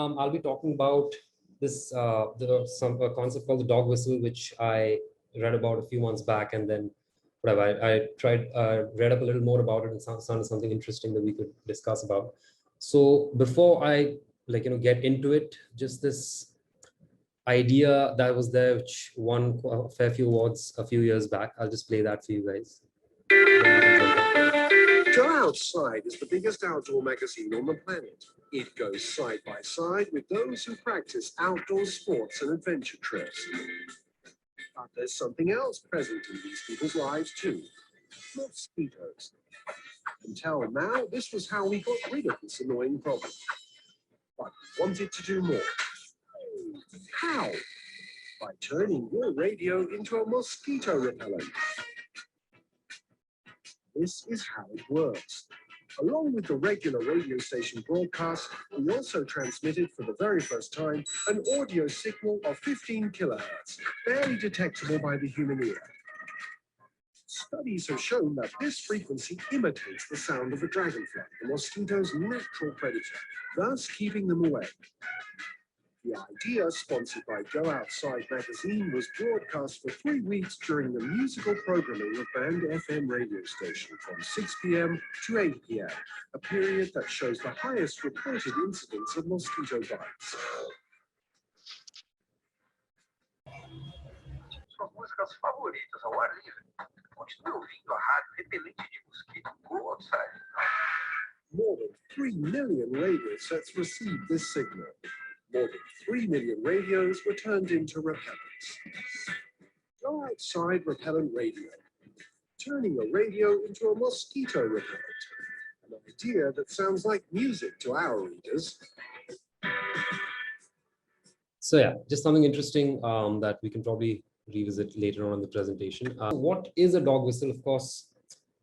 I'll be talking about this concept called the dog whistle, which I read about a few months back, and then whatever I tried read up a little more about it, and sounded something interesting that we could discuss about. So before I get into it, just this idea that was there, which won a fair few awards a few years back. I'll just play that for you guys. Go Outside is the biggest outdoor magazine on the planet. It goes side by side with those who practice outdoor sports and adventure trips. But there's something else present in these people's lives too: mosquitoes. Until now, this was how we got rid of this annoying problem. But we wanted to do more. How? By turning your radio into a mosquito repellent. This is how it works. Along with the regular radio station broadcast, we also transmitted for the very first time an audio signal of 15 kilohertz, barely detectable by the human ear. Studies have shown that this frequency imitates the sound of a dragonfly, the mosquito's natural predator, thus keeping them away. The idea, sponsored by Go Outside magazine, was broadcast for 3 weeks during the musical programming of Band FM radio station from 6 p.m. to 8 p.m., a period that shows the highest reported incidence of mosquito bites. Suas músicas favoritas ao ar livre. Continue ouvindo a rádio repelente de mosquito Go Outside. More than 3 million radio sets received this signal. More than 3 million radios were turned into repellents. Go Outside repellent radio. Turning a radio into a mosquito repellent. An idea that sounds like music to our readers. So yeah, just something interesting that we can probably revisit later on in the presentation. What is a dog whistle? Of course,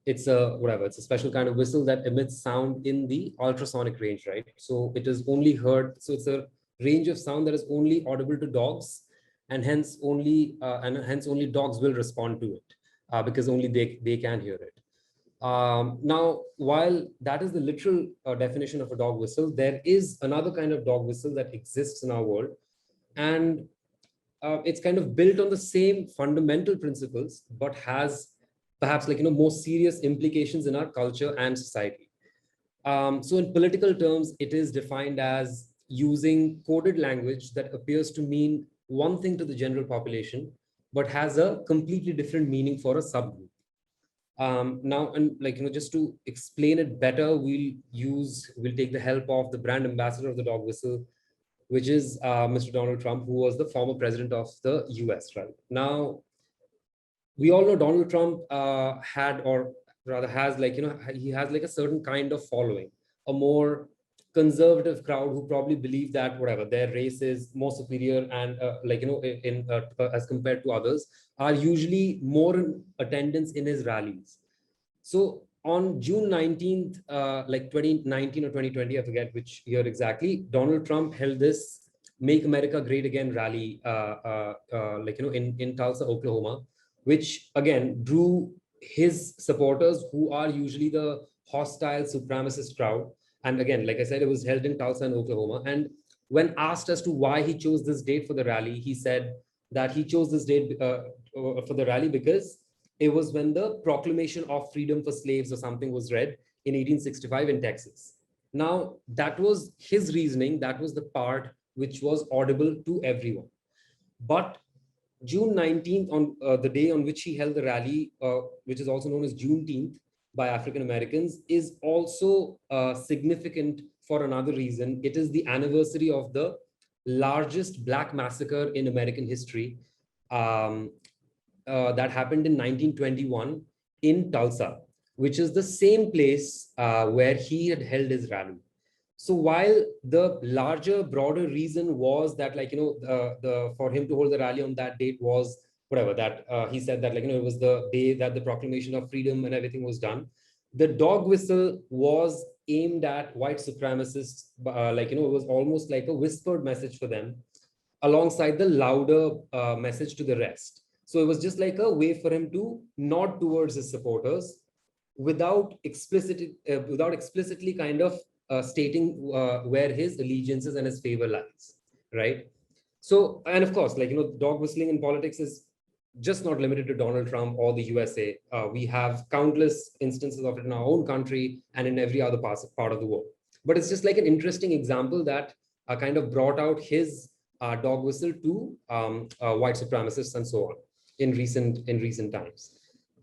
it's a special kind of whistle that emits sound in the ultrasonic range, right? So it is only heard. So it's a range of sound that is only audible to dogs, and hence only dogs will respond to it because only they can hear it. Now, while that is the literal definition of a dog whistle, there is another kind of dog whistle that exists in our world, and it's kind of built on the same fundamental principles, but has perhaps more serious implications in our culture and society. So in political terms, it is defined as using coded language that appears to mean one thing to the general population, but has a completely different meaning for a subgroup. Now, and just to explain it better, we'll take the help of the brand ambassador of the dog whistle, which is Mr. Donald Trump, who was the former president of the US, right? Now, we all know Donald Trump has he has a certain kind of following, a more conservative crowd who probably believe that their race is more superior and as compared to others, are usually more in attendance in his rallies. So on June 19th, 2019 or 2020, I forget which year exactly, Donald Trump held this Make America Great Again rally in Tulsa, Oklahoma, which again drew his supporters, who are usually the hostile supremacist crowd. And again, like I said, it was held in Tulsa and Oklahoma. And when asked as to why he chose this date for the rally, he said that he chose this date for the rally because it was when the Proclamation of Freedom for Slaves or something was read in 1865 in Texas. Now, that was his reasoning. That was the part which was audible to everyone. But June 19th, on the day on which he held the rally, which is also known as Juneteenth by African Americans, is also significant for another reason. It is the anniversary of the largest Black massacre in American history that happened in 1921 in Tulsa, which is the same place where he had held his rally. So while the larger, broader reason was that, for him to hold the rally on that date was he said that, it was the day that the Proclamation of Freedom and everything was done. The dog whistle was aimed at white supremacists, it was almost like a whispered message for them, alongside the louder message to the rest. So it was just like a way for him to nod towards his supporters without explicitly kind of stating where his allegiances and his favor lies, right? So, and of course, like, dog whistling in politics is just not limited to Donald Trump or the USA. We have countless instances of it in our own country and in every other part of the world. But it's just like an interesting example that kind of brought out his dog whistle to white supremacists and so on in recent times.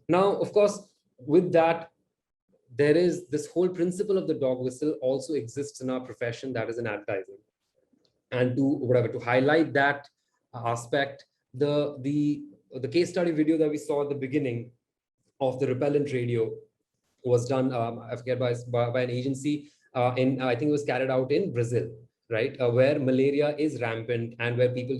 Now, of course, with that, there is this whole principle of the dog whistle also exists in our profession, that is in advertising. And to highlight that aspect, the case study video that we saw at the beginning of the repellent radio was done, I forget, by an agency I think it was carried out in Brazil, right, where malaria is rampant and where people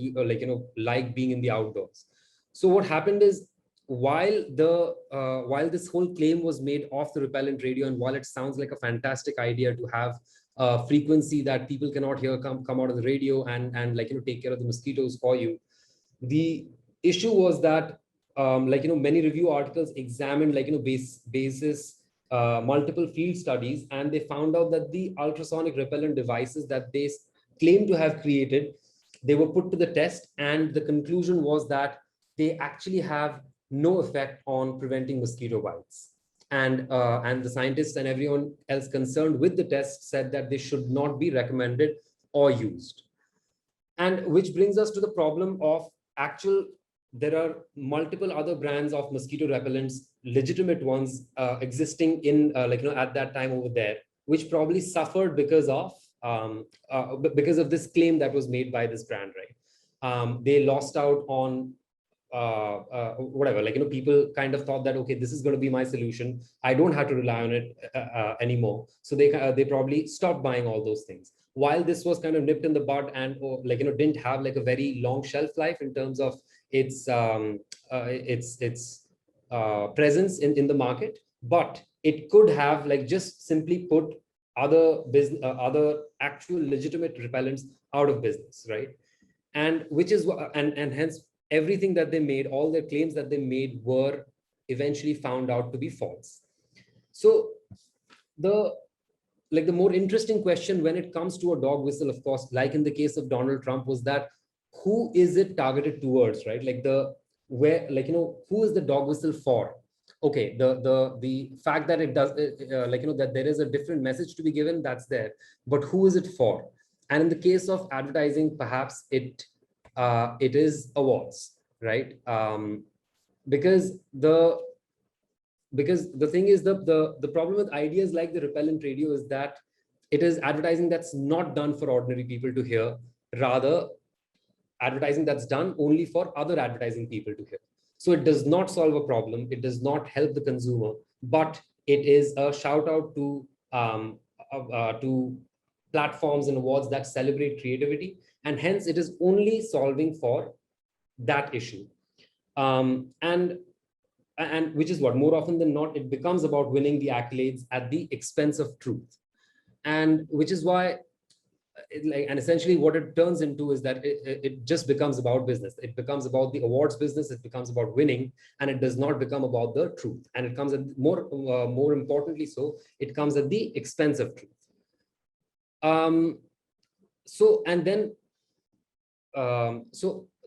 like being in the outdoors. So what happened is, while this whole claim was made of the repellent radio, and while it sounds like a fantastic idea to have a frequency that people cannot hear come out of the radio and take care of the mosquitoes for you, the issue was that many review articles examined basis multiple field studies, and they found out that the ultrasonic repellent devices that they claim to have created, they were put to the test, and the conclusion was that they actually have no effect on preventing mosquito bites. And the scientists and everyone else concerned with the test said that they should not be recommended or used. And which brings us to the problem of there are multiple other brands of mosquito repellents, legitimate ones, existing in at that time over there, which probably suffered because of this claim that was made by this brand, right? They lost out on people kind of thought that, okay, this is going to be my solution, I don't have to rely on it anymore. So they probably stopped buying all those things, while this was kind of nipped in the bud and didn't have like a very long shelf life in terms of its presence in the market. But it could have just simply put other actual legitimate repellents out of business, right? And which is and hence everything that they made, all their claims that they made, were eventually found out to be false. So the more interesting question when it comes to a dog whistle, of course, like in the case of Donald Trump, was that who is it targeted towards, right? Who is the dog whistle for? Okay, the fact that it does that there is a different message to be given, that's there, but who is it for? And in the case of advertising, perhaps it is awards, right? Because the thing is, the problem with ideas like the repellent radio is that it is advertising that's not done for ordinary people to hear, rather advertising that's done only for other advertising people to hear. So it does not solve a problem, it does not help the consumer, but it is a shout out to platforms and awards that celebrate creativity, and hence it is only solving for that issue. And which is what, more often than not, it becomes about winning the accolades at the expense of truth. And which is why and essentially what it turns into is that it just becomes about business. It becomes about the awards business, it becomes about winning, and it does not become about the truth. And it comes at more importantly, so it comes at the expense of truth. So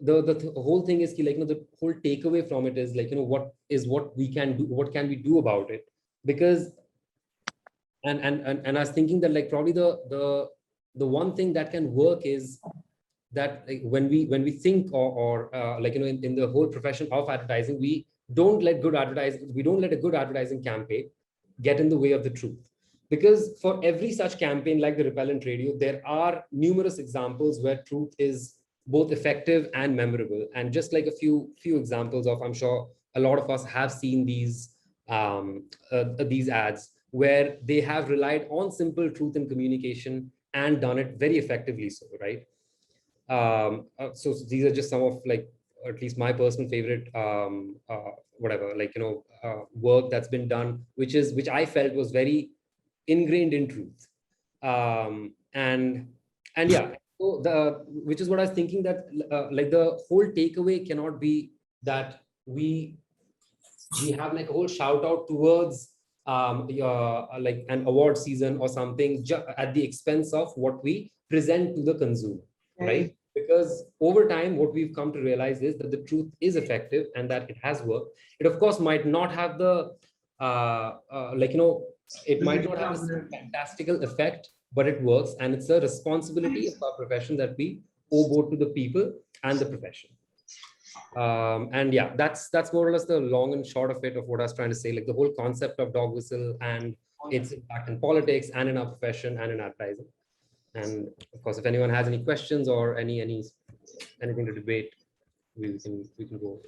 the whole thing is the whole takeaway from it is what we can do, what can we do about it? Because and I was thinking that probably the one thing that can work is that when we think or in the whole profession of advertising, we don't let a good advertising campaign get in the way of the truth. Because for every such campaign like the repellent radio, there are numerous examples where truth is both effective and memorable. And just like a few examples of, I'm sure a lot of us have seen these ads where they have relied on simple truth in communication and done it very effectively, so right. So these are just some of at least my personal favorite work that's been done, which I felt was very ingrained in truth. And yeah, so which is what I was thinking, that the whole takeaway cannot be that we have a whole shout out towards like an award season or something at the expense of what we present to the consumer, right? Because over time, what we've come to realize is that the truth is effective and that it has worked. It, of course, might not have the, like, it might not have this fantastical effect, but it works. And it's a responsibility of our profession that we owe both to the people and the profession. And yeah, that's more or less the long and short of it, of what I was trying to say, like the whole concept of dog whistle and its impact in politics and in our profession and in advertising. And of course, if anyone has any questions or anything to debate, we can go.